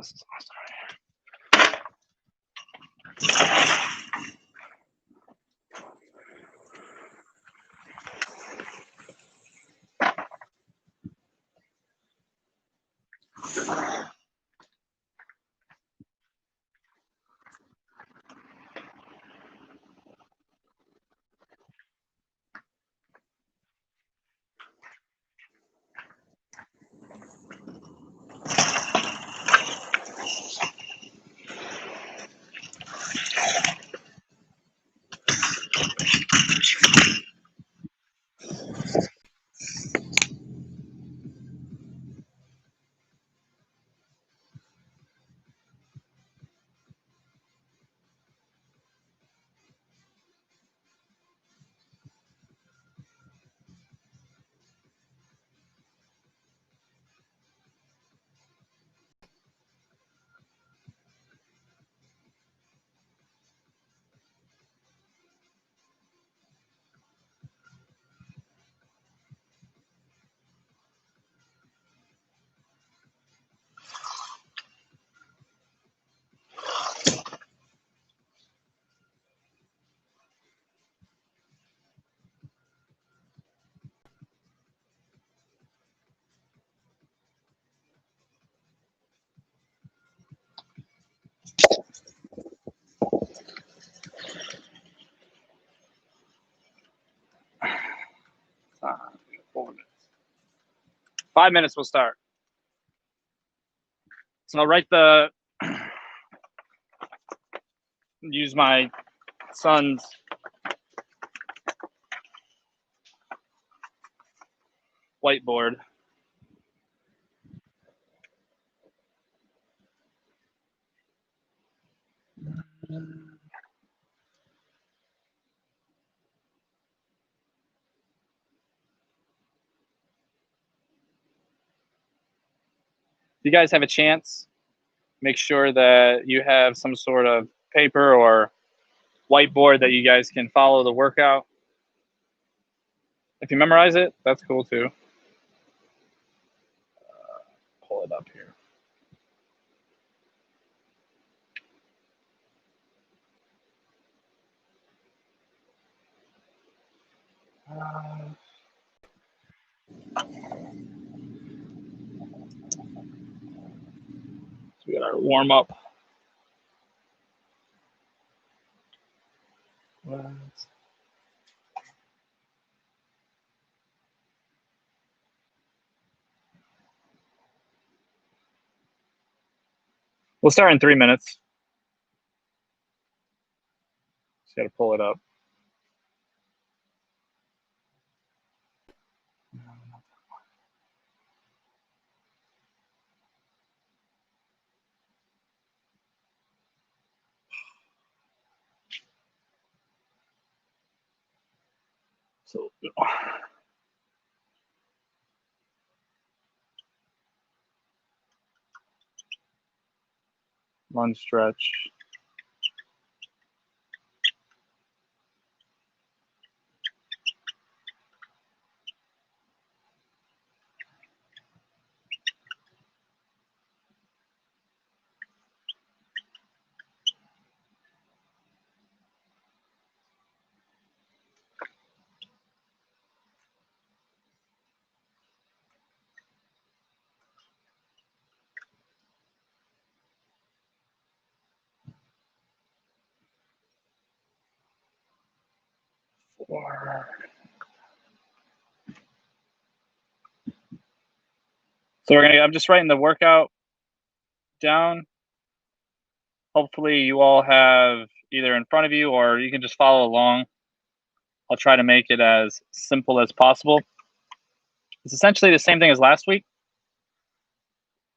this is awesome. Uh, 4 minutes. 5 minutes, we'll start. So I'll write use my son's whiteboard. If you guys have a chance, make sure that you have some sort of paper or whiteboard that you guys can follow the workout. If you memorize it, that's cool too. Pull it up here. So we got our warm up. We'll start in 3 minutes. Just got to pull it up. So lunge stretch. So I'm just writing the workout down. Hopefully you all have either in front of you or you can just follow along. I'll try to make it as simple as possible. It's essentially the same thing as last week.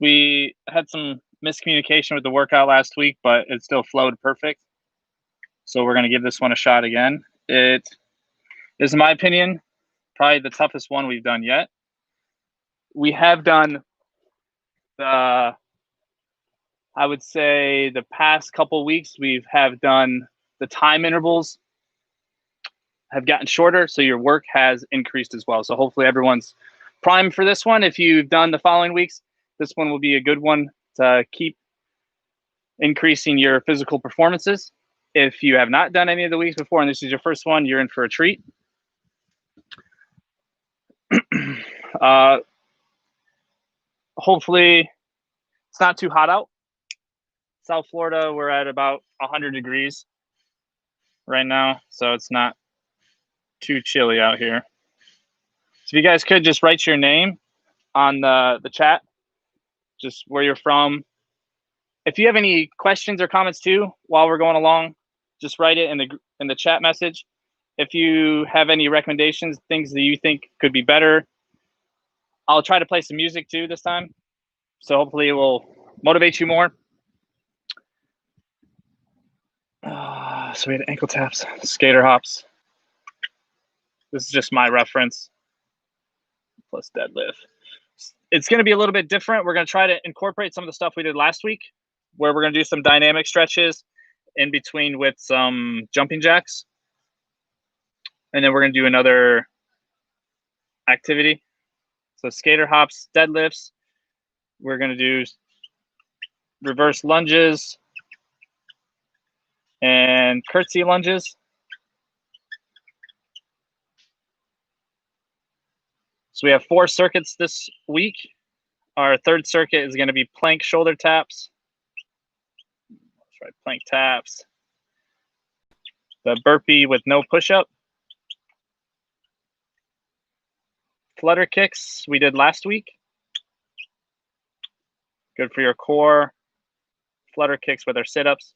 We had some miscommunication with the workout last week, but it still flowed perfect. So we're going to give this one a shot again. It is, in my opinion, probably the toughest one we've done yet. We have done I would say the past couple weeks, have done the time intervals have gotten shorter, so your work has increased as well. So hopefully everyone's primed for this one. If you've done the following weeks, this one will be a good one to keep increasing your physical performances. If you have not done any of the weeks before and this is your first one, you're in for a treat. Hopefully it's not too hot out. South Florida, we're at about 100 degrees right now, so it's not too chilly out here. So if you guys could just write your name on the chat, just where you're from. If you have any questions or comments too while we're going along, just write it in the chat message. If you have any recommendations, things that you think could be better, I'll try to play some music too this time. So hopefully it will motivate you more. So we had ankle taps, skater hops. This is just my reference, plus deadlift. It's going to be a little bit different. We're going to try to incorporate some of the stuff we did last week, where we're going to do some dynamic stretches in between with some jumping jacks. And then we're going to do another activity. So skater hops, deadlifts. We're going to do reverse lunges and curtsy lunges. So we have 4 circuits this week. Our third circuit is going to be plank shoulder taps. That's right, plank taps. The burpee with no push-up. Flutter kicks we did last week. Good for your core. Flutter kicks with our sit-ups.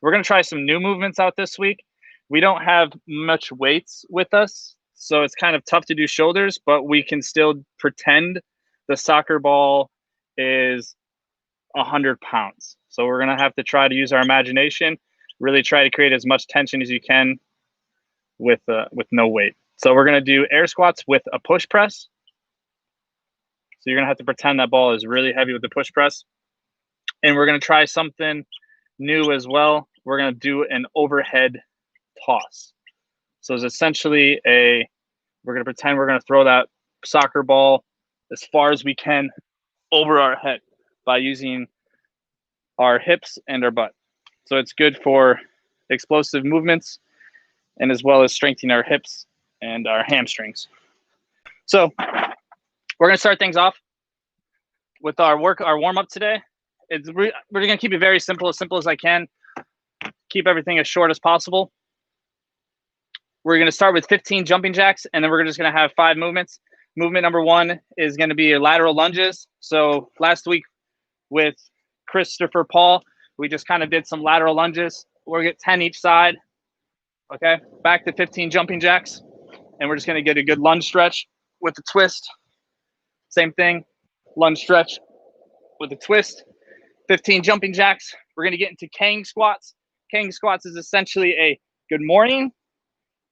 We're going to try some new movements out this week. We don't have much weights with us, so it's kind of tough to do shoulders, but we can still pretend the soccer ball is 100 pounds. So we're going to have to try to use our imagination, really try to create as much tension as you can with no weight. So we're going to do air squats with a push press. So you're going to have to pretend that ball is really heavy with the push press. And we're going to try something new as well. We're going to do an overhead toss. So it's essentially we're going to pretend we're going to throw that soccer ball as far as we can over our head by using our hips and our butt. So it's good for explosive movements and as well as strengthening our hips and our hamstrings. So we're going to start things off with our warm-up today. We're going to keep it very simple as I can. Keep everything as short as possible. We're going to start with 15 jumping jacks, and then we're just going to have 5 movements. Movement number 1 is going to be lateral lunges. So last week with Christopher Paul, we just kind of did some lateral lunges. We're going to get 10 each side. Okay, back to 15 jumping jacks, and we're just going to get a good lunge stretch with the twist. Same thing, lunge stretch with a twist. 15 jumping jacks. We're going to get into Kang squats. Kang squats is essentially a good morning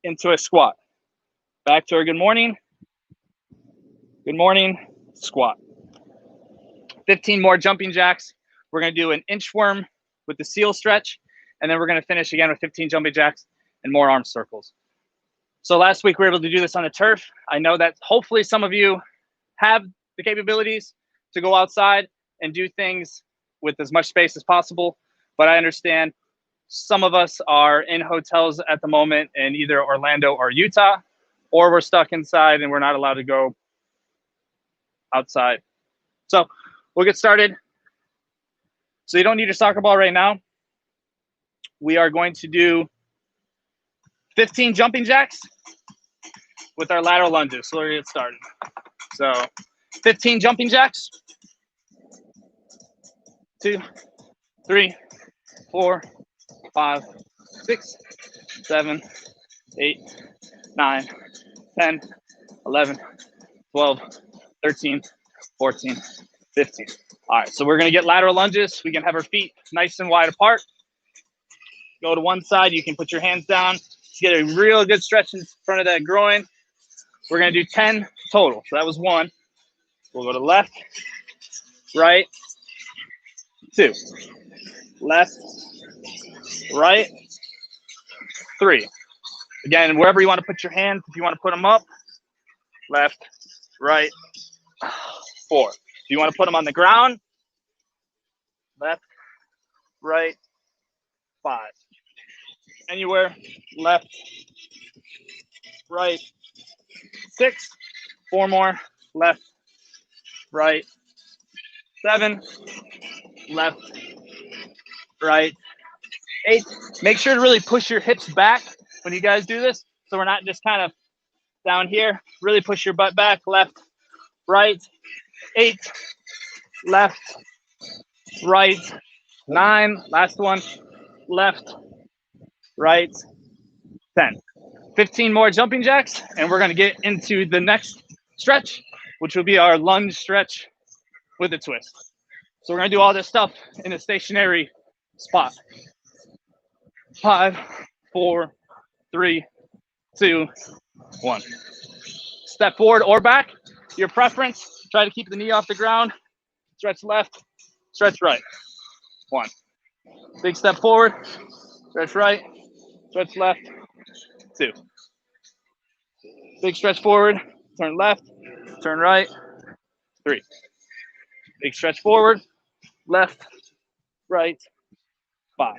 into a squat. Back to our good morning, squat. 15 more jumping jacks. We're going to do an inchworm with the seal stretch, and then we're going to finish again with 15 jumping jacks and more arm circles. So last week we were able to do this on the turf. I know that hopefully some of you have the capabilities to go outside and do things with as much space as possible, but I understand some of us are in hotels at the moment in either Orlando or Utah, or we're stuck inside and we're not allowed to go outside. So we'll get started. So you don't need your soccer ball right now. We are going to do 15 jumping jacks with our lateral lunges. So we're going to get started. So 15 jumping jacks. 2, 3, 4, 5, 6, 7, 8, 9, 10, 11, 12, 13, 14, 15. All right, so we're going to get lateral lunges. We can have our feet nice and wide apart. Go to one side. You can put your hands down to get a real good stretch in front of that groin. We're going to do 10 total. So that was 1. We'll go to left, right, 2, left, right, 3. Again, wherever you want to put your hands, if you want to put them up, left, right, 4. If you want to put them on the ground, left, right, 5. Anywhere, left, right, 6. 4 more, left, right, 7, left, right, 8. Make sure to really push your hips back when you guys do this, so we're not just kind of down here. Really push your butt back, left, right, 8, left, right, 9, last one, left, right, 10. 15 more jumping jacks, and we're gonna get into the next stretch, which will be our lunge stretch with a twist. So we're gonna do all this stuff in a stationary spot. 5, 4, 3, 2, 1. Step forward or back, your preference. Try to keep the knee off the ground. Stretch left, stretch right. 1. Big step forward, stretch right, stretch left. 2. Big stretch forward, turn left, turn right. 3. Big stretch forward, left, right. 5.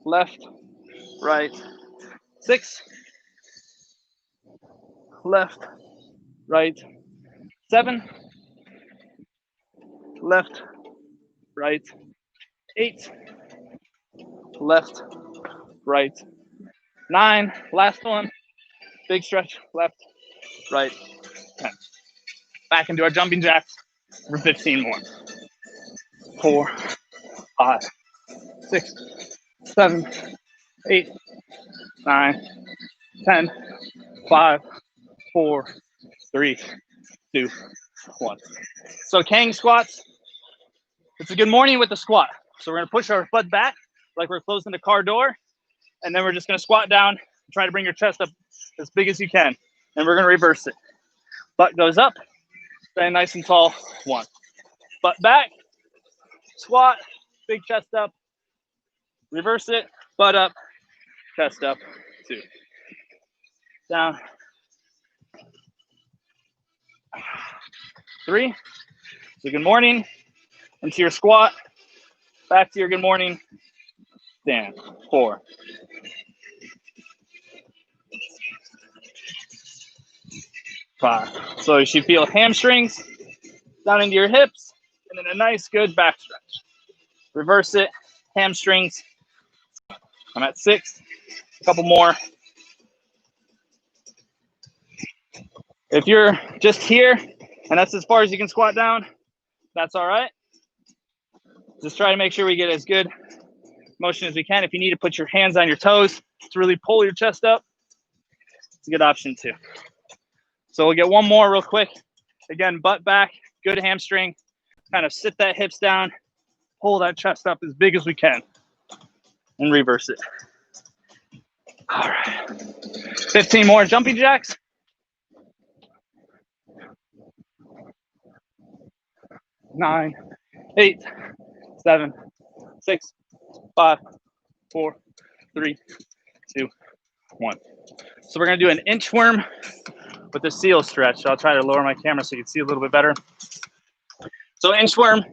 Left, right. 6. Left, right. 7. Left, right. 8. Left, right. 9. Last one. Big stretch, left, right. 10. Back into our jumping jacks for 15 more. 4, 5, 6, 7, 8, 9, 10, 5, 4, 3, 2, 1. So Kang squats. It's a good morning with the squat. So we're gonna push our butt back like we're closing the car door, and then we're just gonna squat down and try to bring your chest up as big as you can. And we're gonna reverse it. Butt goes up, stay nice and tall. 1. Butt back, squat, big chest up, reverse it, butt up, chest up. 2. Down. 3. So good morning. Into your squat. Back to your good morning. Stand. 4. 5. So you should feel hamstrings down into your hips, and then a nice good back stretch. Reverse it, hamstrings. I'm at 6. A couple more. If you're just here and that's as far as you can squat down, that's all right. Just try to make sure we get as good motion as we can. If you need to put your hands on your toes to really pull your chest up, it's a good option too. So we'll get one more real quick. Again, butt back, good hamstring. Kind of sit that hips down, pull that chest up as big as we can, and reverse it. All right. 15 more jumping jacks. 9, 8, 7, 6, 5, 4, 3, 2, 1. So we're gonna do an inchworm with the seal stretch. So I'll try to lower my camera so you can see a little bit better. So inchworm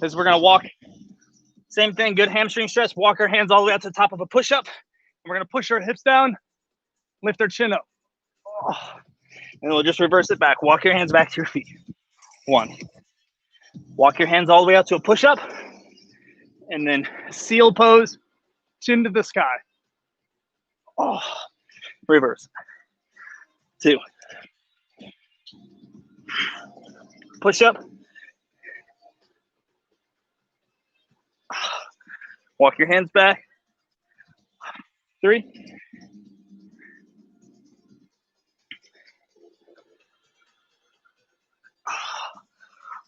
is we're gonna walk, same thing, good hamstring stretch, walk our hands all the way out to the top of a push-up. And we're gonna push our hips down, lift our chin up. Oh. And we'll just reverse it back. Walk your hands back to your feet. 1. Walk your hands all the way out to a push-up. And then seal pose, chin to the sky. Oh. Reverse. 2. Push up. Walk your hands back. 3.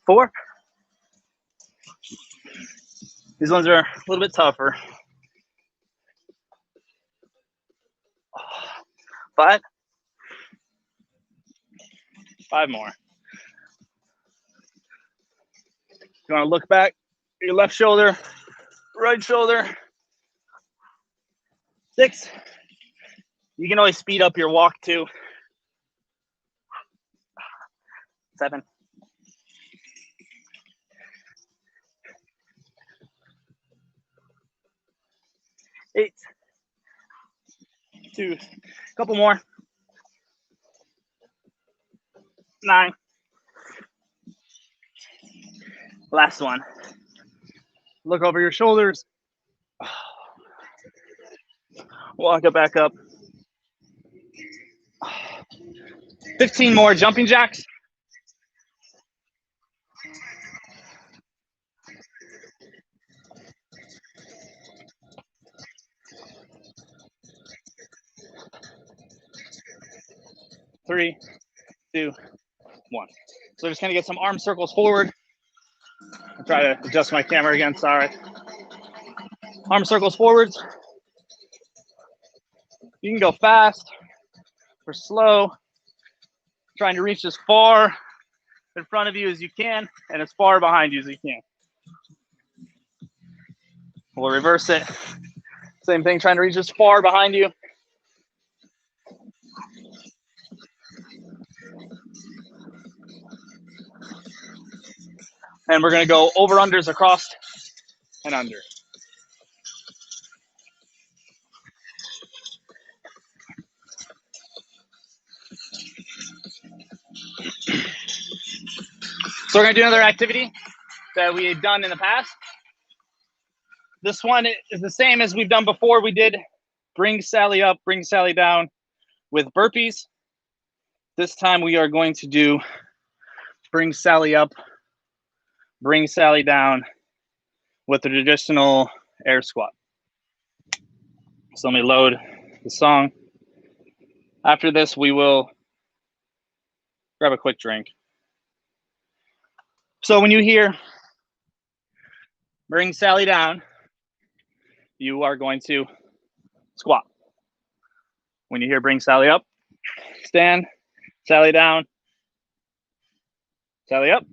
4. These ones are a little bit tougher. 5. 5 more. You want to look back, your left shoulder, right shoulder. 6. You can always speed up your walk too. 7. 8, 2, couple more, 9, last one. Look over your shoulders, walk it back up. 15 more jumping jacks. Three, 2, 1. So we're just gonna get some arm circles forward. I'll try to adjust my camera again, sorry. Arm circles forwards. You can go fast or slow, trying to reach as far in front of you as you can and as far behind you as you can. We'll reverse it. Same thing, trying to reach as far behind you. And we're gonna go over-unders across and under. So we're gonna do another activity that we had done in the past. This one is the same as we've done before. We did bring Sally up, bring Sally down with burpees. This time we are going to do bring Sally up, bring Sally down with the traditional air squat. So let me load the song. After this, we will grab a quick drink. So when you hear bring Sally down, you are going to squat. When you hear bring Sally up, stand, Sally down, Sally up.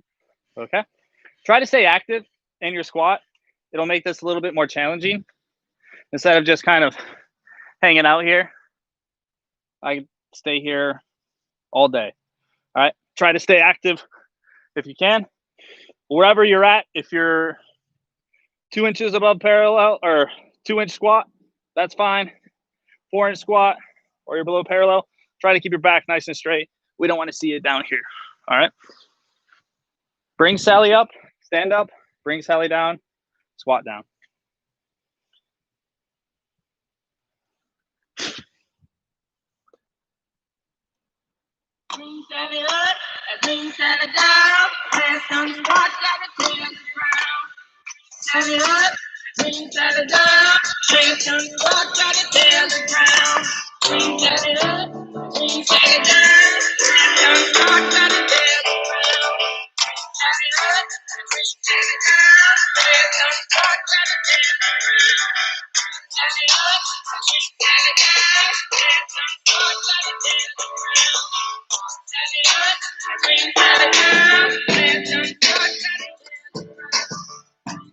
Okay. Try to stay active in your squat. It'll make this a little bit more challenging. Instead of just kind of hanging out here, I stay here all day. All right. Try to stay active if you can. Wherever you're at, if you're 2 inches above parallel or 2-inch squat, that's fine. 4-inch squat, or you're below parallel, try to keep your back nice and straight. We don't want to see it down here. All right. Bring Sally up, stand up, bring Sally down, squat down. Bring Sally up, bring Sally down, press on squat, gotta tail the ground. Sally up, bring Sally down, press on squat, gotta tail the ground. Bring Sally up, bring Sally down, press on squat, gotta tail the ground. Sally up, bring Sally down, press on squat, gotta tail the ground. Sally up, bring Sally down, press on squat, gotta tail the ground. Sally up, bring Sally down, press on squat, gotta tail the ground.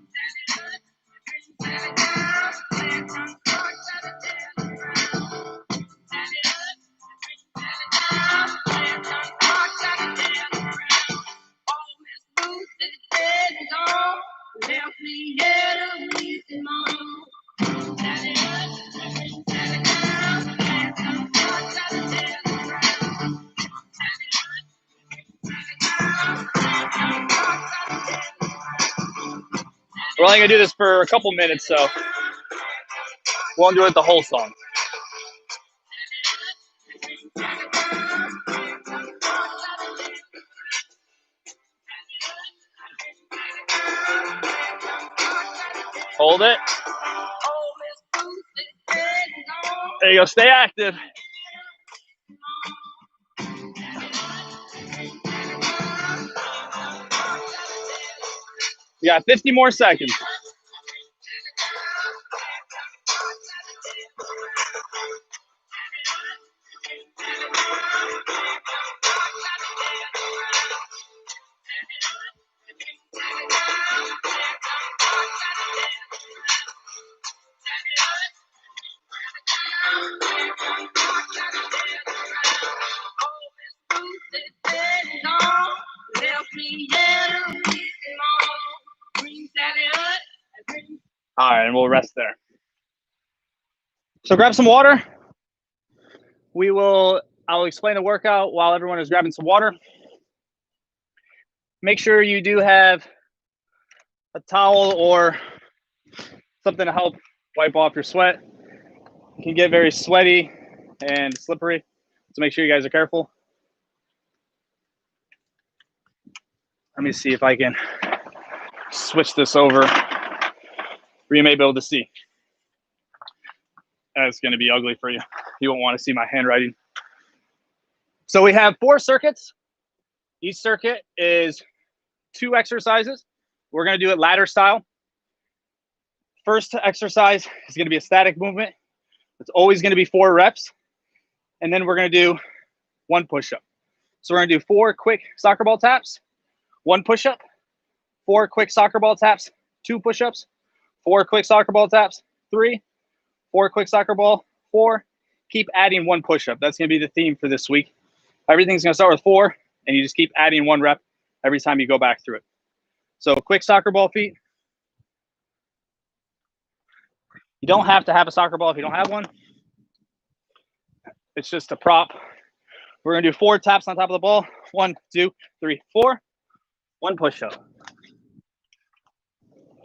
Sally up, bring Sally down, press on squat, gotta tail the ground. Sally up, bring Sally down, press on squat, gotta tail the ground. All Miss Ruth is dead and gone, left me here to weep and moan. Sally up, bring Sally down, press on squat, gotta tail the ground. Sally up, We're only gonna do this for a couple minutes, so won't do it the whole song. Hold it. There you go. Stay active. You got 50 more seconds. All right, and we'll rest there. So grab some water. I'll explain the workout while everyone is grabbing some water. Make sure you do have a towel or something to help wipe off your sweat. It can get very sweaty and slippery, so make sure you guys are careful. Let me see if I can switch this over where you may be able to see. That's going to be ugly for you. You won't want to see my handwriting. So we have 4 circuits. Each circuit is 2 exercises. We're going to do it ladder style. First exercise is going to be a static movement. It's always going to be 4 reps. And then we're going to do 1 push-up. So we're going to do 4 quick soccer ball taps, 1 push-up, 4 quick soccer ball taps, 2 push-ups, 4 quick soccer ball taps, 3, 4 quick soccer ball, 4. Keep adding 1 push-up. That's going to be the theme for this week. Everything's going to start with 4, and you just keep adding 1 rep every time you go back through it. So quick soccer ball feet. You don't have to have a soccer ball if you don't have one. It's just a prop. We're going to do 4 taps on top of the ball. 1, 2, 3, 4. 1 push-up.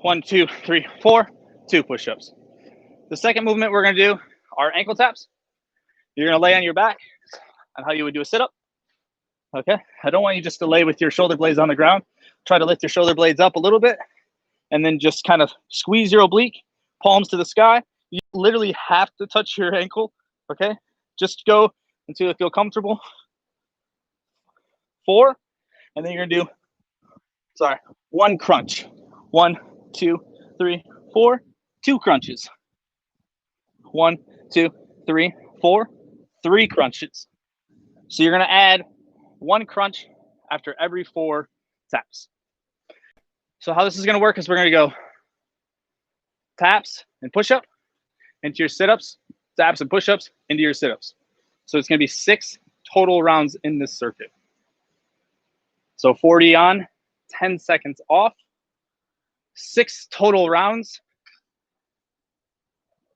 1, 2, 3, 4. 2 push-ups. The second movement we're going to do are ankle taps. You're going to lay on your back on how you would do a sit-up. Okay? I don't want you just to lay with your shoulder blades on the ground. Try to lift your shoulder blades up a little bit, and then just kind of squeeze your oblique, palms to the sky. You literally have to touch your ankle. Okay? Just go until you feel comfortable. 4, and then you're going to do, 1 crunch. 1, 2, 3, 4. 2 crunches. 1, 2, 3, 4. 3 crunches. So you're going to add 1 crunch after every 4 taps. So how this is going to work is we're going to go taps and push-up into your sit-ups, taps and push-ups into your sit-ups. So it's going to be 6 total rounds in this circuit. So 40 on, 10 seconds off, 6 total rounds.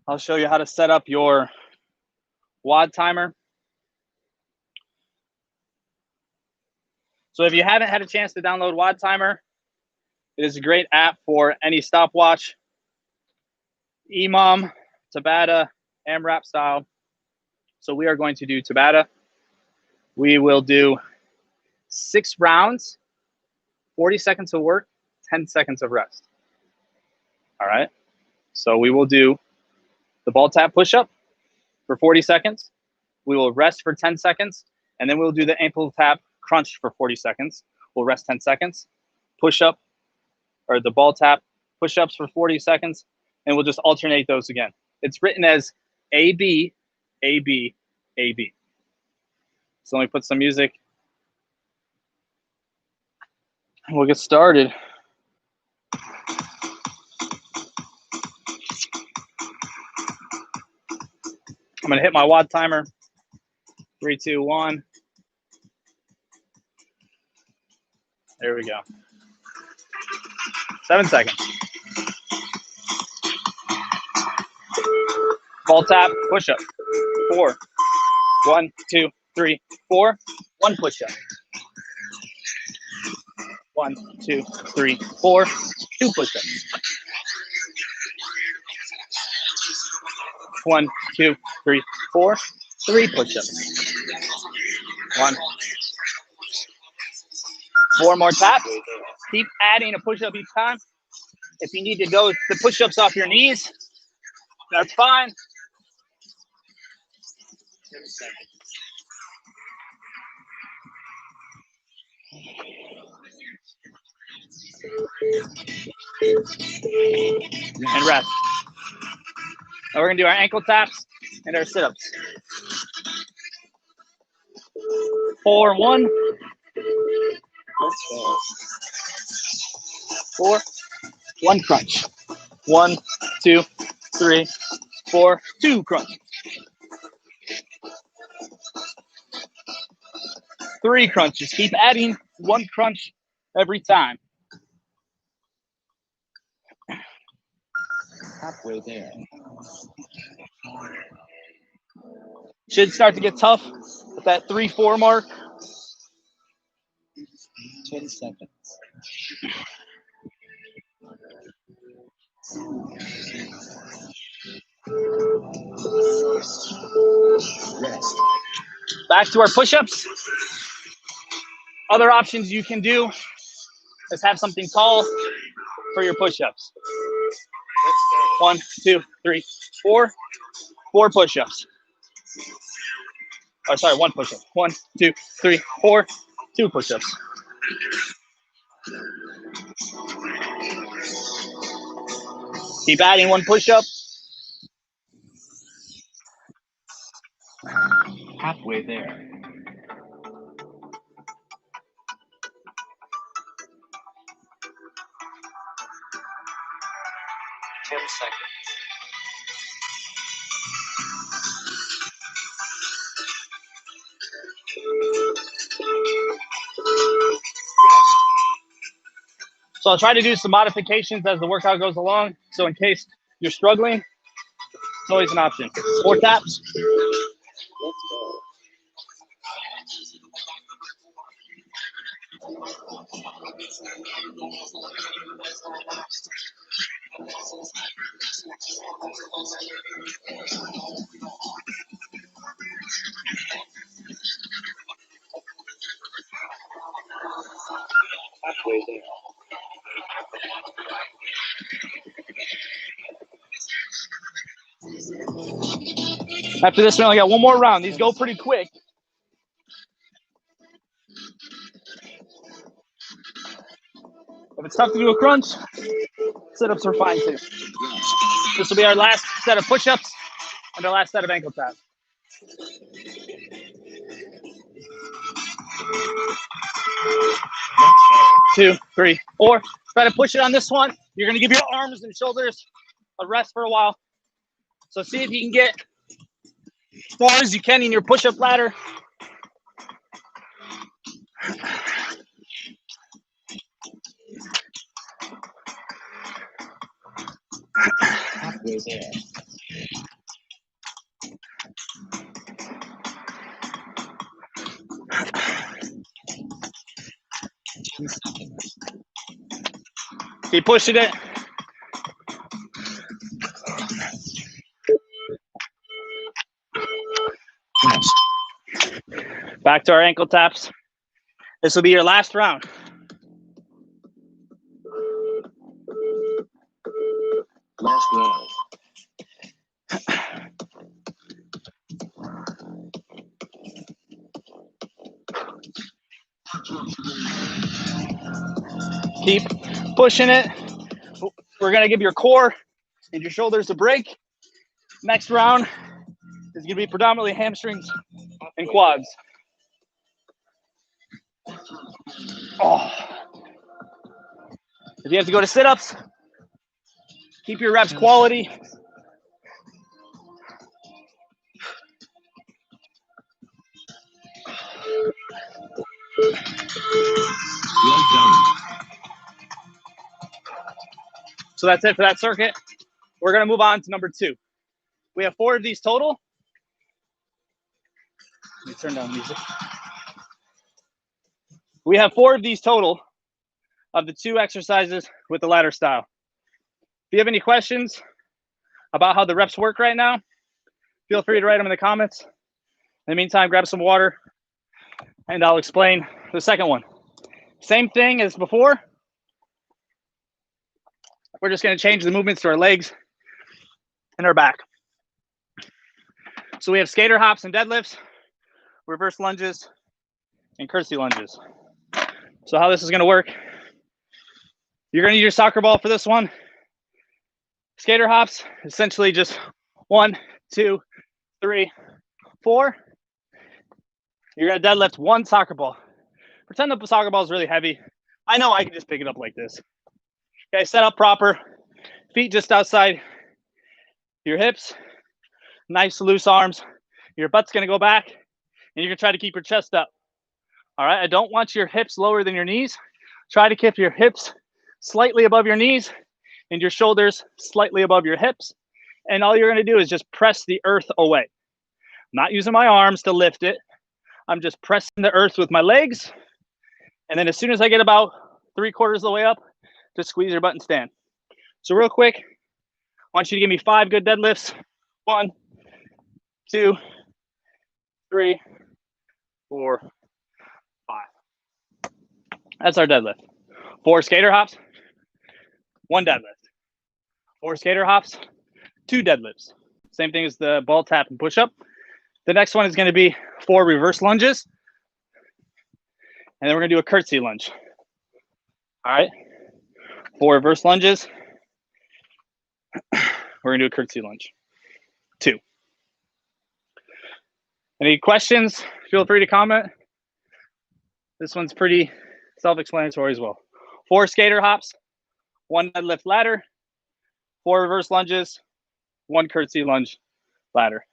I'll show you how to set up your WOD timer. So if you haven't had a chance to download WOD timer, it is a great app for any stopwatch, EMOM, Tabata, AMRAP style. So we are going to do Tabata. We will do 6 rounds, 40 seconds of work, 10 seconds of rest. All right. So we will do the ball tap push-up for 40 seconds. We will rest for 10 seconds, and then we'll do the ankle tap crunch for 40 seconds. We'll rest 10 seconds, push-up, or the ball tap push-ups for 40 seconds, and we'll just alternate those again. It's written as AB, AB, AB. So let me put some music. We'll get started. I'm going to hit my WOD timer. 3, 2, 1. There we go. 7 seconds. Ball tap, push up. 4. 1, 2, 3, 4. 1 push up. 1, 2, 3, 4. 2 push ups. 1, 2, 3, 4. 3 push ups. 1. 4 more taps. Keep adding a push up each time. If you need to go the push ups off your knees, that's fine. And rest. Now we're gonna do our ankle taps and our sit-ups. 4, 1. 4. 1 crunch. 1, 2, 3, 4. 2 crunch. 3 crunches. Keep adding 1 crunch every time. Halfway there. Should start to get tough at that 3-4 mark. 10 seconds. Rest. Back to our push-ups. Other options you can do is have something tall for your push-ups. 1, 2, 3, 4. 4 push-ups. Oh, sorry, 1 push-up. 1, 2, 3, 4. 2 push-ups. Keep adding 1 push-up. Halfway there. 10 seconds. So I'll try to do some modifications as the workout goes along. So in case you're struggling, it's always an option. 4 taps. Let's go. Halfway there. After this, we only got 1 more round. These go pretty quick. If it's tough to do a crunch, sit-ups are fine too. This will be our last set of push-ups and our last set of ankle taps. 2, 3, 4. Try to push it on this one. You're going to give your arms and shoulders a rest for a while. So see if you can get as far as you can in your push-up ladder. Halfway there. Keep pushing it. Back to our ankle taps. This will be your last round. Last round. Keep pushing it. We're going to give your core and your shoulders a break. Next round is going to be predominantly hamstrings and quads. Oh. If you have to go to sit-ups, keep your reps quality. Well done. So that's it for that circuit. We're going to move on to number 2. We have 4 of these total. Let me turn down music. We have 4 of these total of the 2 exercises with the ladder style. If you have any questions about how the reps work right now, feel free to write them in the comments. In the meantime, grab some water and I'll explain the second one. Same thing as before. We're just going to change the movements to our legs and our back. So we have skater hops and deadlifts, reverse lunges, and curtsy lunges. So how this is going to work, you're going to use your soccer ball for this one. Skater hops, essentially just 1, 2, 3, 4. You're going to deadlift 1 soccer ball. Pretend the soccer ball is really heavy. I know I can just pick it up like this. Okay, set up proper. Feet just outside your hips. Nice loose arms. Your butt's going to go back and you're going to try to keep your chest up. All right, I don't want your hips lower than your knees. Try to keep your hips slightly above your knees and your shoulders slightly above your hips. And all you're going to do is just press the earth away. not using my arms to lift it. I'm just pressing the earth with my legs. And then as soon as I get about 3/4 of the way up, just squeeze your butt and stand. So real quick, I want you to give me 5 good deadlifts. 1, 2, 3, 4, 5. That's our deadlift. 4 skater hops, 1 deadlift. 4 skater hops, 2 deadlifts. Same thing as the ball tap and push up. The next one is going to be 4 reverse lunges. And then we're going to do a curtsy lunge. All right. 4 reverse lunges. We're going to do a curtsy lunge. 2. Any questions? Feel free to comment. This one's pretty self-explanatory as well. 4 skater hops, 1 deadlift ladder, 4 reverse lunges, 1 curtsy lunge ladder.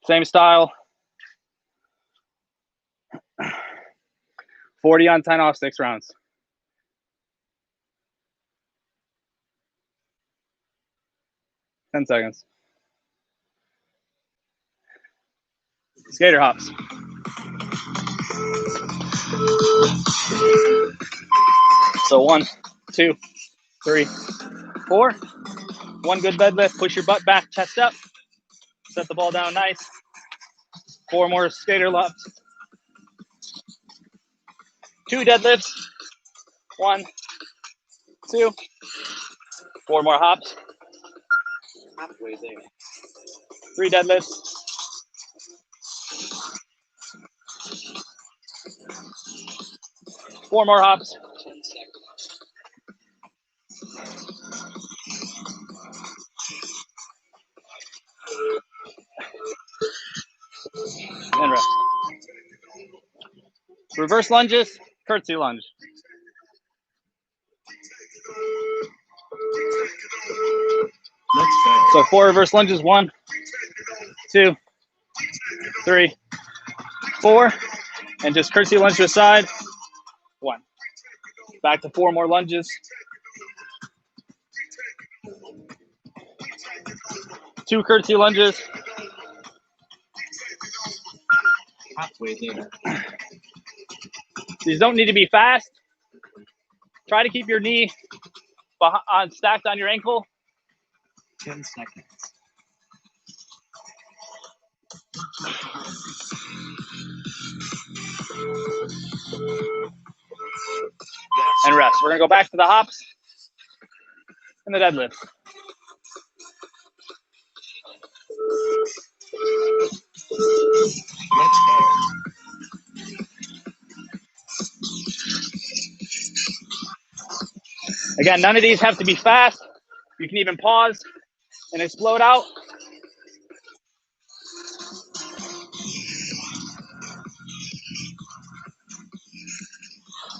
Same style. 40 on 10 off 6 rounds. Ten seconds. Skater hops. So 1, 2, 3, 4. 1 good deadlift. Push your butt back, chest up. Set the ball down nice. 4 more skater hops. 2 deadlifts. 1, 2. 4 more hops. Halfway there. 3 deadlifts. 4 more hops. 10 seconds. And rest. Reverse lunges, curtsy lunge. So 4 reverse lunges, 1, 2, 3, 4, and just curtsy lunge to the side. 1. Back to 4 more lunges. 2 curtsy lunges. Halfway there. These don't need to be fast. Try to keep your knee stacked on your ankle. 10 seconds. And rest. We're going to go back to the hops and the deadlift. Let's go. Again, none of these have to be fast. You can even pause and explode out.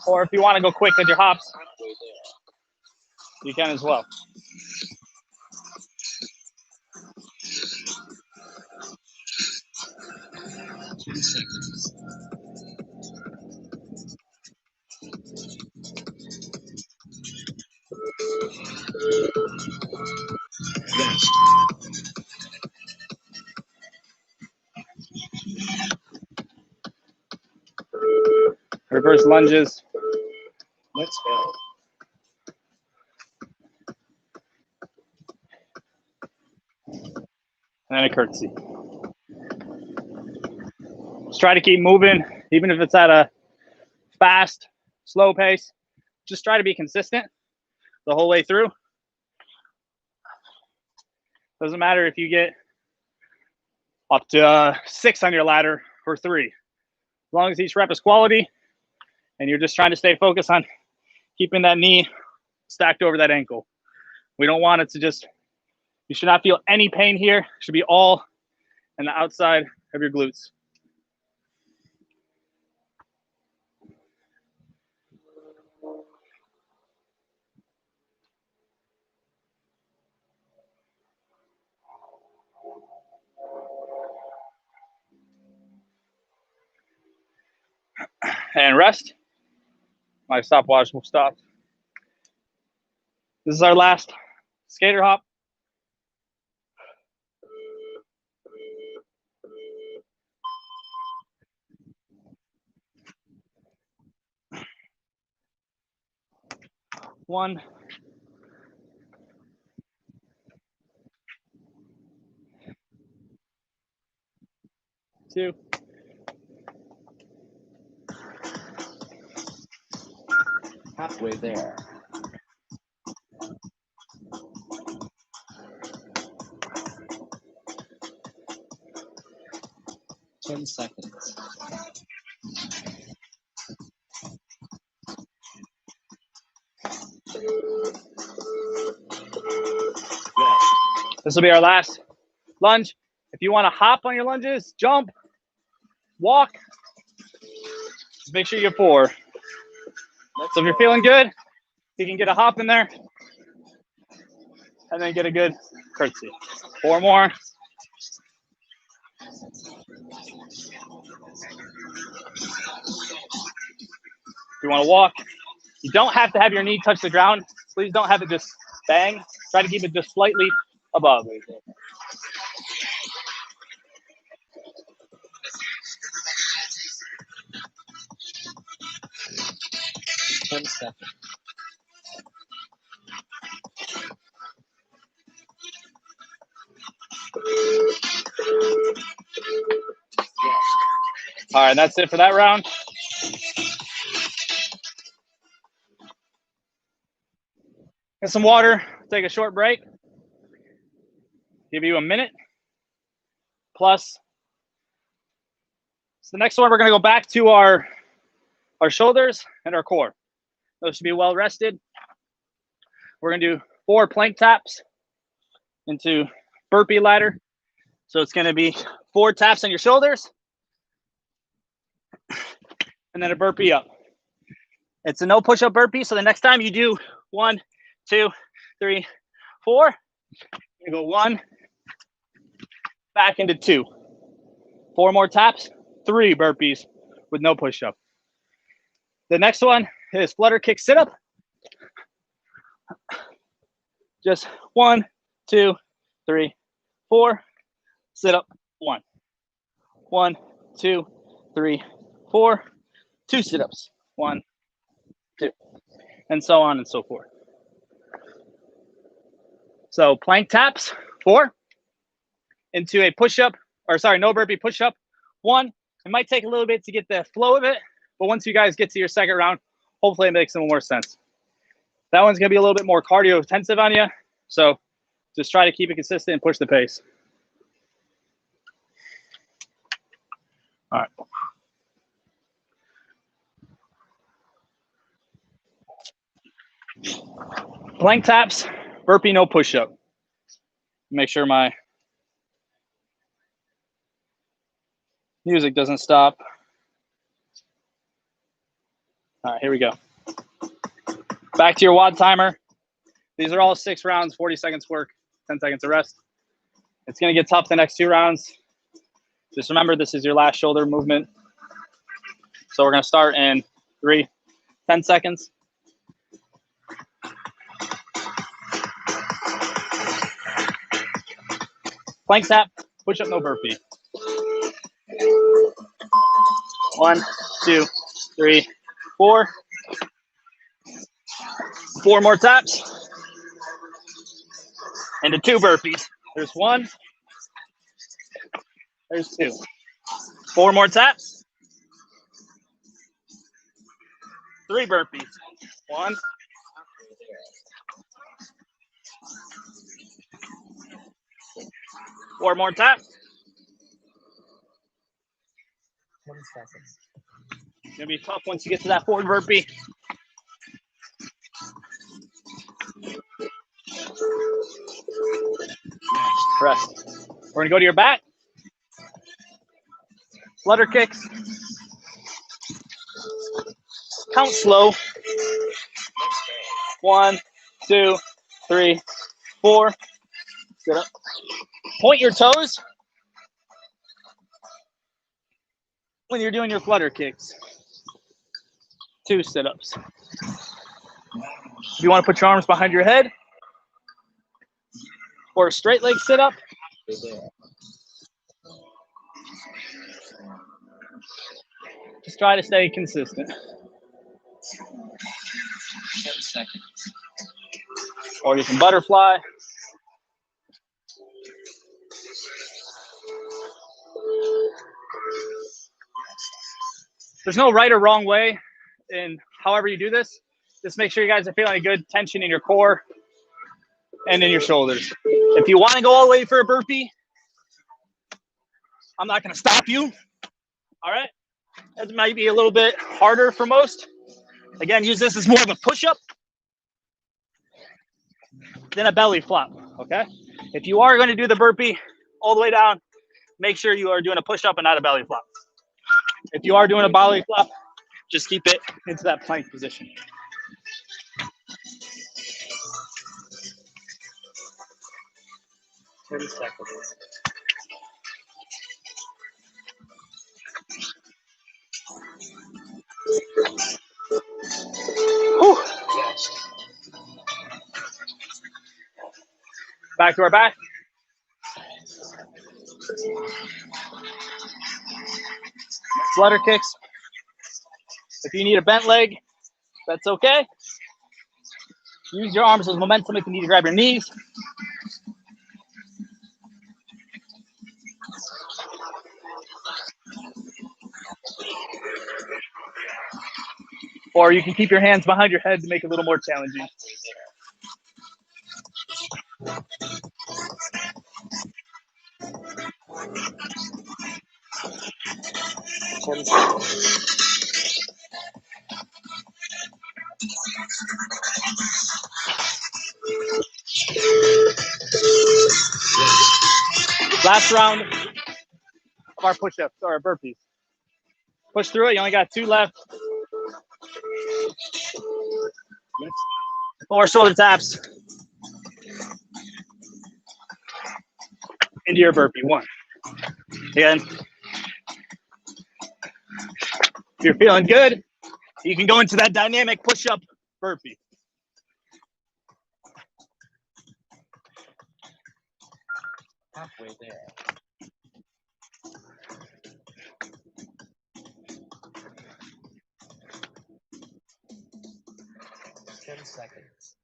Or if you want to go quick with your hops, you can as well. Yes. Reverse lunges. Let's go. And a curtsy. Just try to keep moving, even if it's at a fast, slow pace. Just try to be consistent the whole way through. Doesn't matter if you get up to 6 on your ladder or 3. As long as each rep is quality and you're just trying to stay focused on keeping that knee stacked over that ankle. We don't want it to just, you should not feel any pain here. It should be all on the outside of your glutes. And rest. My stopwatch will stop. This is our last skater hop. 1, 2, halfway there. 10 seconds. This will be our last lunge. If you want to hop on your lunges, jump, walk, just make sure you get 4. So if you're feeling good, you can get a hop in there and then get a good curtsy. 4 more. If you want to walk, you don't have to have your knee touch the ground. Please don't have it just bang. Try to keep it just slightly above. 10 seconds. All right, that's it for that round. Get some water, take a short break. Give you a minute. Plus, so the next one, we're gonna go back to our shoulders and our core. Those should be well rested. We're gonna do 4 plank taps into burpee ladder. So it's gonna be 4 taps on your shoulders and then a burpee up. It's a no push-up burpee. So the next time you do 1, 2, 3, 4, you go 1, back into 2. 4 more taps, 3 burpees with no push-up. The next one is flutter kick sit-up. Just 1, 2, 3, 4, sit up, 1. 1, 2, 3, 4, 2 sit-ups, 1, 2, and so on and so forth. So plank taps, 4, into a push-up, or sorry, no burpee push-up, 1. It might take a little bit to get the flow of it, but once you guys get to your second round, hopefully it makes some more sense. That one's gonna be a little bit more cardio intensive on you, so just try to keep it consistent and push the pace. All right. Plank taps, burpee, no push-up. Make sure my music doesn't stop. All right, here we go. Back to your WOD timer. These are all 6 rounds, 40 seconds work, 10 seconds of rest. It's gonna get tough the next 2 rounds. Just remember, this is your last shoulder movement. So we're gonna start in 3, 10 seconds. Plank tap, push up, no burpee. 1, 2, 3, 4. 4 more taps. Into 2 burpees. There's 1. There's 2. 4 more taps. 3 burpees. 1. 4 more taps. 20 seconds. It's gonna be tough once you get to that forward burpee. Rest. We're gonna go to your back. Flutter kicks. Count slow. 1, 2, 3, 4. Sit up. Point your toes when you're doing your flutter kicks. 2 sit-ups. If you want to put your arms behind your head or a straight leg sit-up, just try to stay consistent. 10 seconds. or you can butterfly. There's no right or wrong way in however you do this. Just make sure you guys are feeling a good tension in your core and in your shoulders. If you want to go all the way for a burpee, I'm not going to stop you. All right. That might be a little bit harder for most. Again, use this as more of a push-up than a belly flop. Okay. If you are going to do the burpee all the way down, make sure you are doing a push-up and not a belly flop. If you are doing a belly flop, just keep it into that plank position. Seconds. Whew. Back to our back. Flutter kicks. If you need a bent leg, that's okay. Use your arms as momentum if you need to grab your knees. Or you can keep your hands behind your head to make it a little more challenging. Last round of our push-ups or our burpees. Push through it. You only got 2 left. 4 shoulder taps into your burpee. 1. Again, if you're feeling good, you can go into that dynamic push-up burpee. Halfway there. Seconds.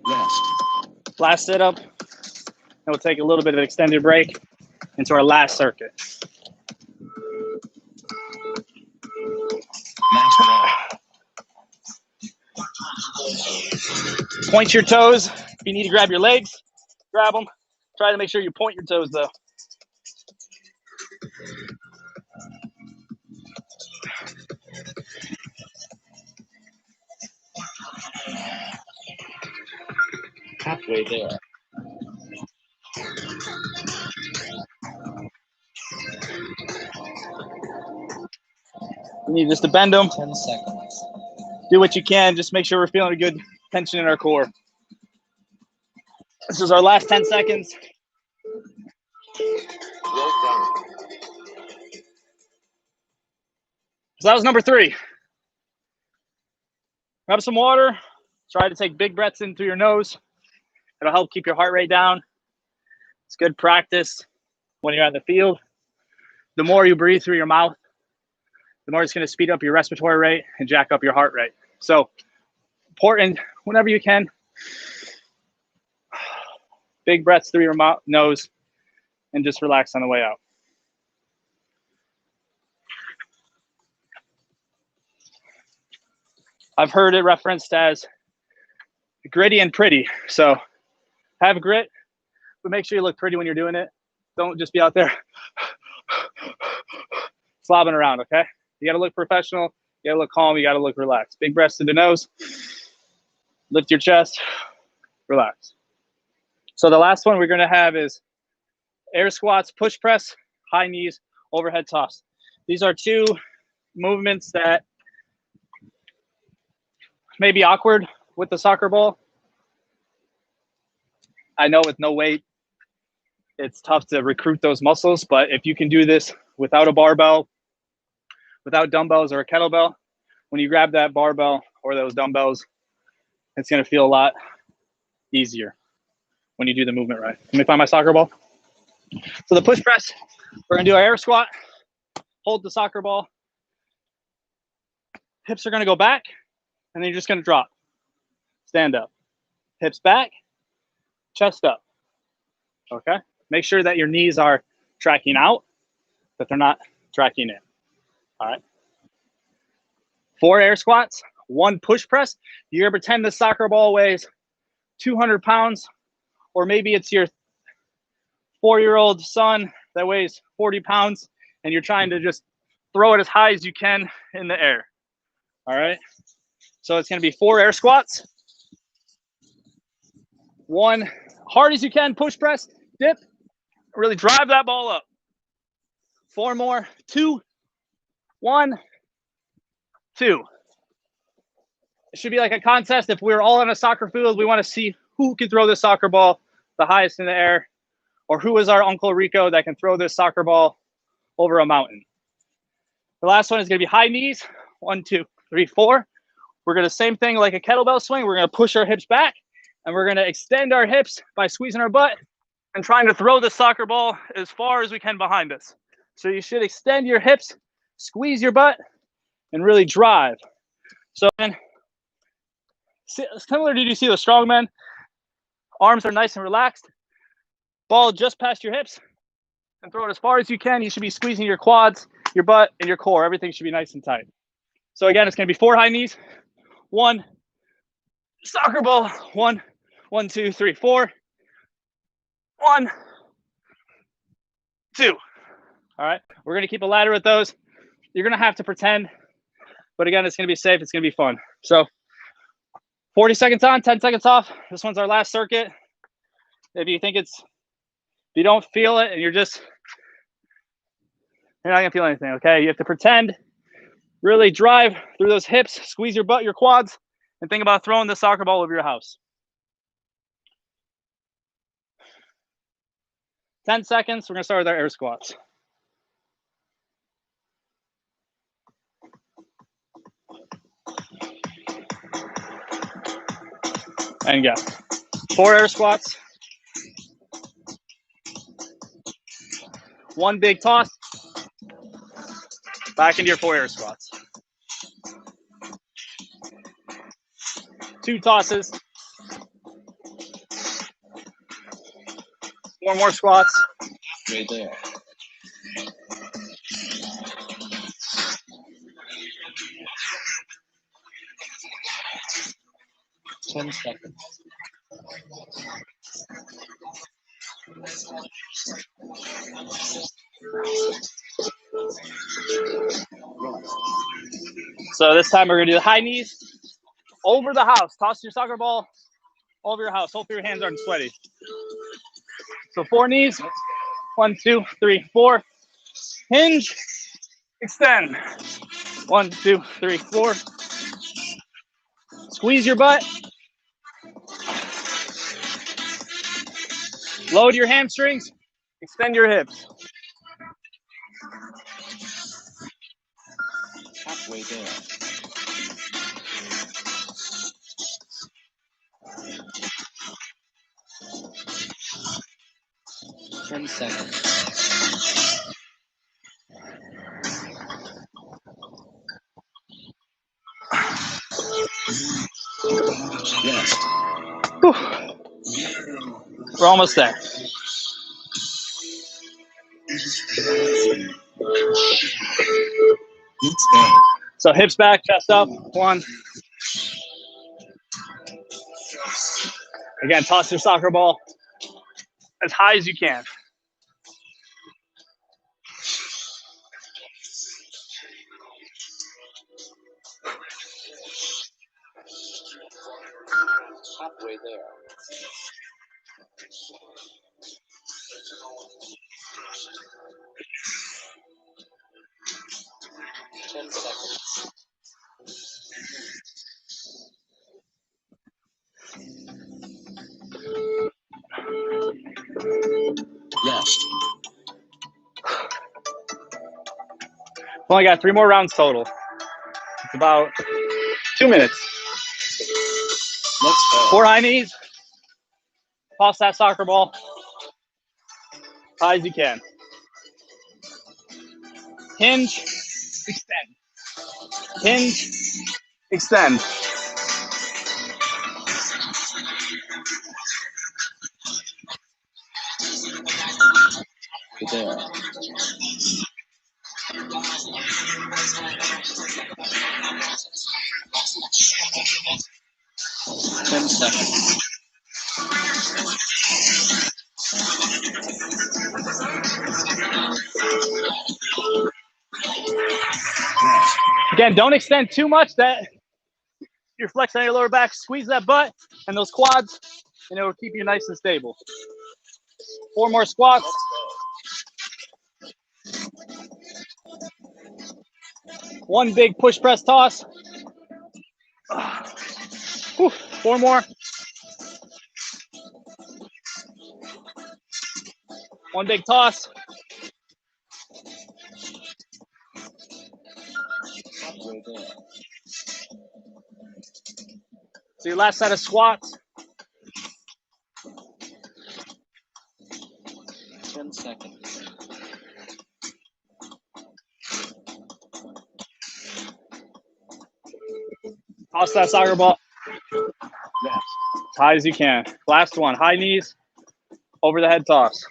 Rest. Last sit up. And we'll take a little bit of an extended break into our last circuit. Point your toes. If you need to grab your legs, grab them. Try to make sure you point your toes though. Halfway there. You need just to bend them. 10 seconds. Do what you can. Just make sure we're feeling a good tension in our core. This is our last 10 seconds. Well done. So that was number 3. Grab some water. Try to take big breaths in through your nose. It'll help keep your heart rate down. It's good practice when you're on the field. The more you breathe through your mouth, the more it's going to speed up your respiratory rate and jack up your heart rate. So important whenever you can. Big breaths through your mouth, nose, and just relax on the way out. I've heard it referenced as gritty and pretty. So have grit, but make sure you look pretty when you're doing it. Don't just be out there slobbing around, okay? You got to look professional. You got to look calm. You got to look relaxed. Big breaths through the nose. Lift your chest. Relax. So the last one we're going to have is air squats, push press, high knees, overhead toss. These are 2 movements that may be awkward with the soccer ball. I know with no weight, it's tough to recruit those muscles, but if you can do this without a barbell, without dumbbells or a kettlebell, when you grab that barbell or those dumbbells, it's going to feel a lot easier when you do the movement right. Let me find my soccer ball. So the push press, we're going to do our air squat. hold the soccer ball. Hips are going to go back, and then you're just going to drop. Stand up. Hips back, chest up. Okay? Make sure that your knees are tracking out, that they're not tracking in. All right? 4 air squats, 1 push press. You're going to pretend the soccer ball weighs 200 pounds, or maybe it's your 4-year-old son that weighs 40 pounds, and you're trying to just throw it as high as you can in the air. All right? So it's going to be 4 air squats. 1 hard as you can, push press, dip, really drive that ball up. 4 more, 2, 1, 2. It should be like a contest. If we're all on a soccer field, we want to see who can throw this soccer ball the highest in the air, or who is our Uncle Rico that can throw this soccer ball over a mountain. The last one is going to be high knees. 1, 2, 3, 4. We're going to same thing like a kettlebell swing. We're going to push our hips back, and we're going to extend our hips by squeezing our butt and trying to throw the soccer ball as far as we can behind us. So you should extend your hips, squeeze your butt, and really drive. So then, similar to you see the strongman, arms are nice and relaxed. Ball just past your hips, and throw it as far as you can. You should be squeezing your quads, your butt, and your core. Everything should be nice and tight. So again, it's going to be 4 high knees. 1 soccer ball. 1, 1, 2, 3, 4. 1, 2. All right. We're going to keep a ladder with those. You're going to have to pretend, but again, it's going to be safe. It's going to be fun. So 40 seconds on, 10 seconds off. This one's our last circuit. If you don't feel it and you're not going to feel anything. Okay. You have to pretend, really drive through those hips, squeeze your butt, your quads, and think about throwing the soccer ball over your house. 10 seconds. We're going to start with our air squats. And go. 4 air squats. 1 big toss. Back into your 4 air squats. 2 tosses. 4 more squats. Right there. 10 seconds. So this time we're going to do the high knees over the house. Toss your soccer ball over your house. Hopefully your hands aren't sweaty. So 4 knees. 1, 2, 3, 4. Hinge. Extend. 1, 2, 3, 4. Squeeze your butt. Load your hamstrings. Extend your hips. Halfway there. 10 seconds. Yes. We're almost there. So hips back, chest up. 1. Again, toss your soccer ball as high as you can. Halfway there. 10 seconds. Yes. Only got 3 more rounds total. It's about 2 minutes. Let's go. 4 high knees. Toss that soccer ball high as you can. Hinge, extend. Hinge, extend. Right there. Ten seconds. Again, don't extend too much that you're flexing on your lower back. Squeeze that butt and those quads, and it will keep you nice and stable. 4 more squats. One big push press toss. 4 more. One big toss. Right there. So your last set of squats. 10 seconds. Toss that soccer ball Yes. as high as you can. Last one, high knees, over the head toss.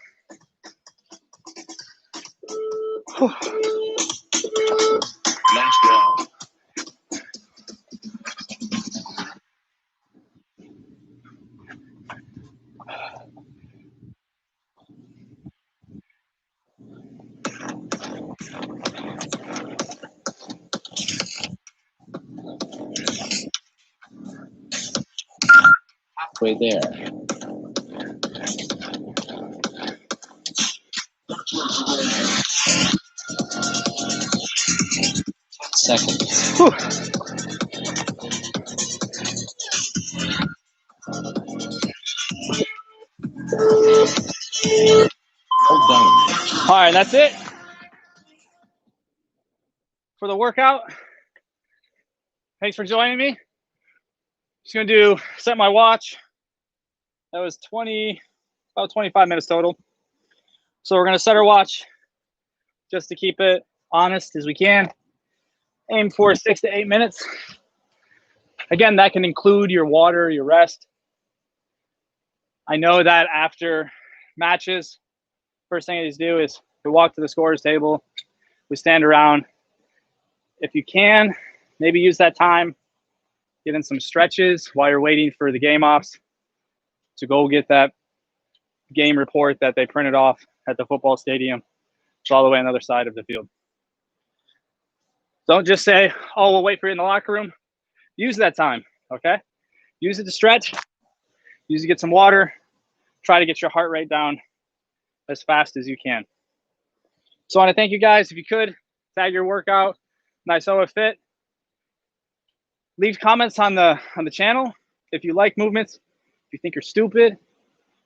Last round. Halfway there. Seconds. Whew. Hold down. All right, that's it for the workout. Thanks for joining me. Just gonna set my watch. That was about 25 minutes total. So we're gonna set our watch just to keep it honest as we can. Aim for 6 to 8 minutes. Again, that can include your water, your rest. I know that after matches, first thing I just do is we walk to the scorer's table, we stand around. If you can, maybe use that time, get in some stretches while you're waiting for the game offs to go get that game report that they printed off at the football stadium. It's all the way on the other side of the field. Don't just say, oh, we'll wait for you in the locker room. Use that time, okay? Use it to stretch, use it to get some water, try to get your heart rate down as fast as you can. So I want to thank you guys. If you could, tag your workout, NISOA Fit. Leave comments on the channel. If you like movements, if you think you're stupid,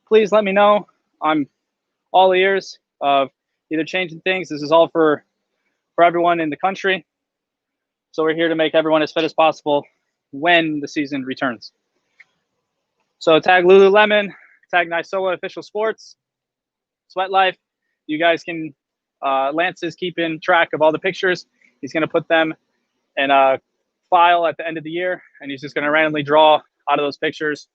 please let me know. I'm all ears of either changing things. This is all for everyone in the country. So we're here to make everyone as fit as possible when the season returns. So tag Lululemon, tag NISOA Official Sports, Sweat Life. You guys can, Lance is keeping track of all the pictures. He's going to put them in a file at the end of the year, and he's just going to randomly draw out of those pictures.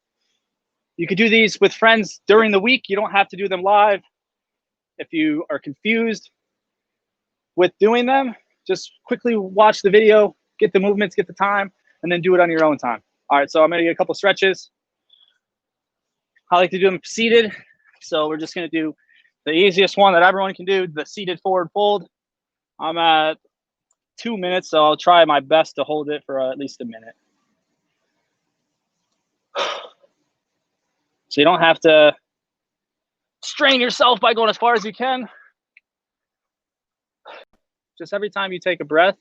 You could do these with friends during the week. You don't have to do them live. If you are confused with doing them, just quickly watch the video, get the movements, get the time, and then do it on your own time. All right, so I'm going to get a couple stretches. I like to do them seated, so we're just going to do the easiest one that everyone can do, the seated forward fold. I'm at 2 minutes, so I'll try my best to hold it for at least a minute. So you don't have to strain yourself by going as far as you can. Just every time you take a breath,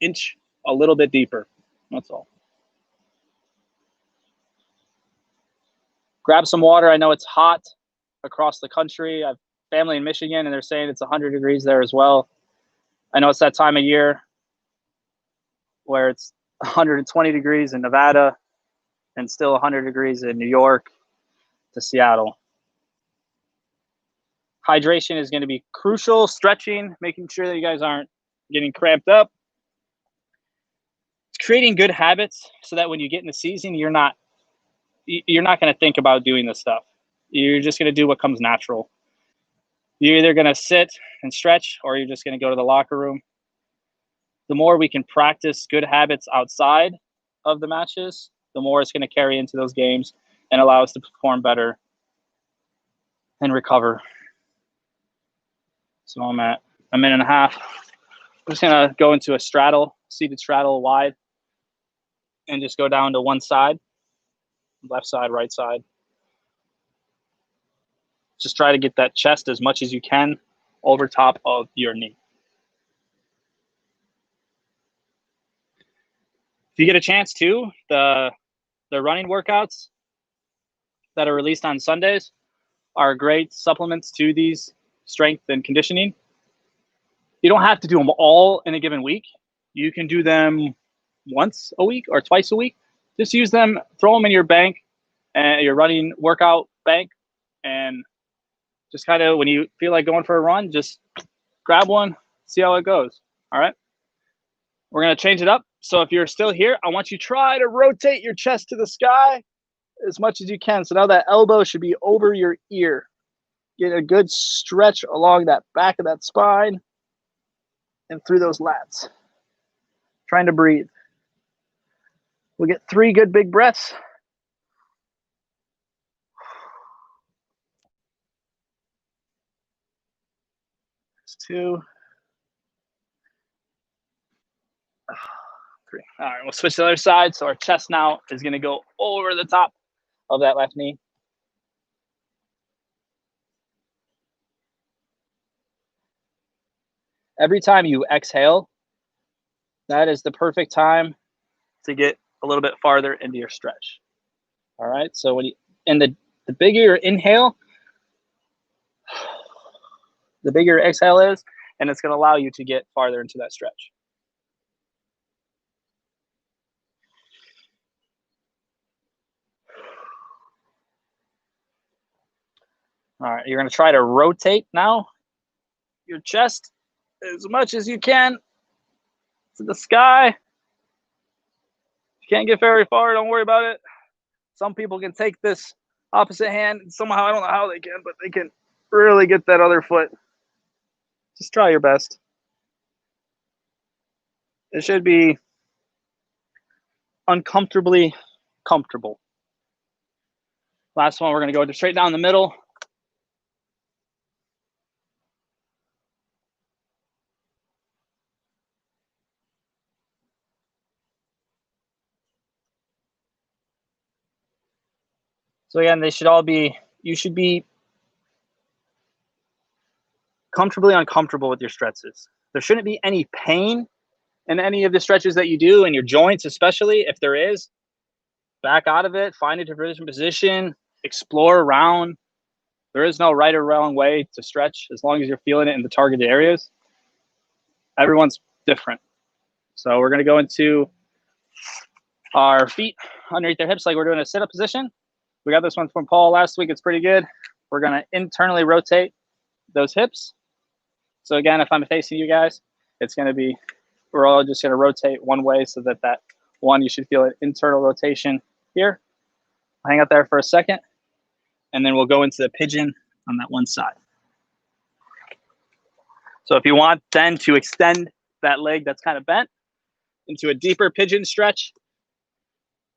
inch a little bit deeper. That's all. Grab some water. I know it's hot across the country. I have family in Michigan, and they're saying it's 100 degrees there as well. I know it's that time of year where it's 120 degrees in Nevada and still 100 degrees in New York to Seattle. Hydration is going to be crucial. Stretching, making sure that you guys aren't getting cramped up. Creating good habits so that when you get in the season, you're not going to think about doing this stuff. You're just going to do what comes natural. You're either going to sit and stretch or you're just going to go to the locker room. The more we can practice good habits outside of the matches, the more it's going to carry into those games and allow us to perform better and recover. So I'm at a minute and a half. I'm just going to go into a straddle, seated straddle wide, and just go down to one side, left side, right side. Just try to get that chest as much as you can over top of your knee. If you get a chance to, the running workouts that are released on Sundays are great supplements to these strength and conditioning. You don't have to do them all in a given week. You can do them once a week or twice a week. Just use them, throw them in your bank, and your running workout bank, and just kind of when you feel like going for a run, just grab one, see how it goes. All right. We're going to change it up. So if you're still here, I want you to try to rotate your chest to the sky as much as you can. So now that elbow should be over your ear. Get a good stretch along that back of that spine and through those lats. Trying to breathe. We'll get 3 good big breaths. There's 2. 3. All right, we'll switch to the other side. So our chest now is going to go over the top of that left knee. Every time you exhale, that is the perfect time to get a little bit farther into your stretch. All right, so when you, and the bigger your inhale, the bigger your exhale is, and it's going to allow you to get farther into that stretch. All right, you're going to try to rotate now your chest as much as you can to the sky. If you can't get very far, don't worry about it. Some people can take this opposite hand and somehow, I don't know how they can, but they can really get that other foot. Just try your best. It should be uncomfortably comfortable. Last one, we're going to go straight down the middle. So again, they should all be, you should be comfortably uncomfortable with your stretches. There shouldn't be any pain in any of the stretches that you do, in your joints especially. If there is, back out of it, find a different position, explore around. There is no right or wrong way to stretch as long as you're feeling it in the targeted areas. Everyone's different. So we're going to go into our feet underneath their hips like we're doing a sit-up position. We got this one from Paul last week. It's pretty good. We're going to internally rotate those hips. So again, if I'm facing you guys, it's going to be, we're all just going to rotate one way so that one, you should feel an internal rotation here. Hang out there for a second, and then we'll go into the pigeon on that one side. So if you want then to extend that leg that's kind of bent into a deeper pigeon stretch,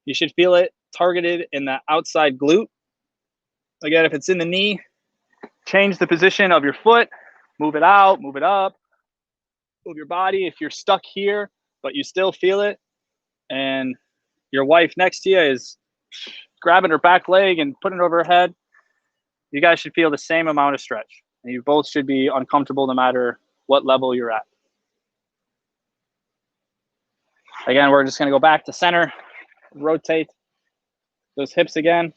you should feel it targeted in the outside glute. Again, if it's in the knee, change the position of your foot, move it out, move it up, move your body. If you're stuck here, but you still feel it, and your wife next to you is grabbing her back leg and putting it over her head, you guys should feel the same amount of stretch. And you both should be uncomfortable no matter what level you're at. Again, we're just going to go back to center, rotate those hips again.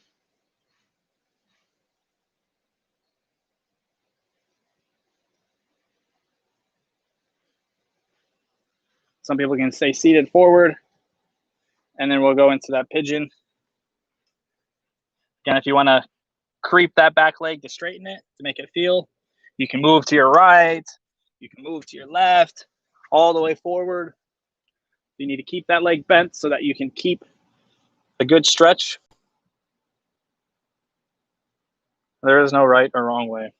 Some people can stay seated forward, and then we'll go into that pigeon. Again, if you want to creep that back leg to straighten it, to make it feel, You can move to your right. You can move to your left, all the way forward. You need to keep that leg bent so that you can keep a good stretch. There is no right or wrong way.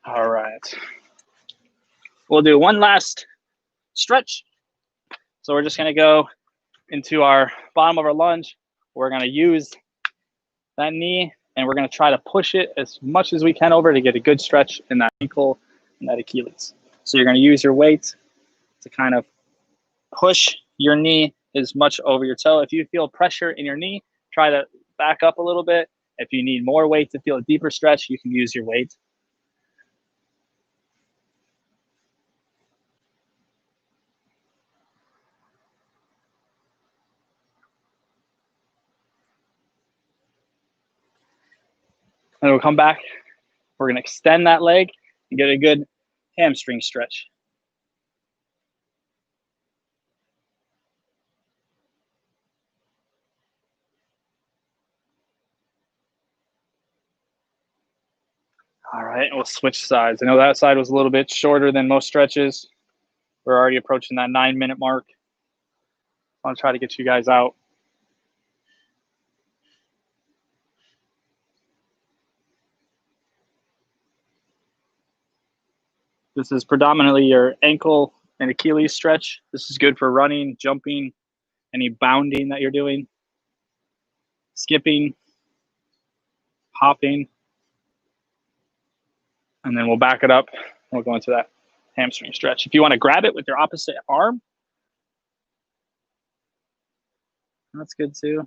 All right. We'll do one last stretch. So we're just going to go into our bottom of our lunge. We're going to use that knee and we're going to try to push it as much as we can over to get a good stretch in that ankle and that Achilles. So you're going to use your weight to kind of push your knee as much over your toe. If you feel pressure in your knee, try to back up a little bit. If you need more weight to feel a deeper stretch, you can use your weight. And we'll come back. We're going to extend that leg and get a good hamstring stretch. All right, we'll switch sides. I know that side was a little bit shorter than most stretches. We're already approaching that 9-minute mark. I want to try to get you guys out. This is predominantly your ankle and Achilles stretch. This is good for running, jumping, any bounding that you're doing, skipping, hopping. And then we'll back it up. We'll go into that hamstring stretch. If you want to grab it with your opposite arm, that's good too.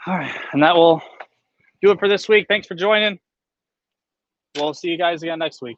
All right, and that will do it for this week. Thanks for joining. We'll see you guys again next week.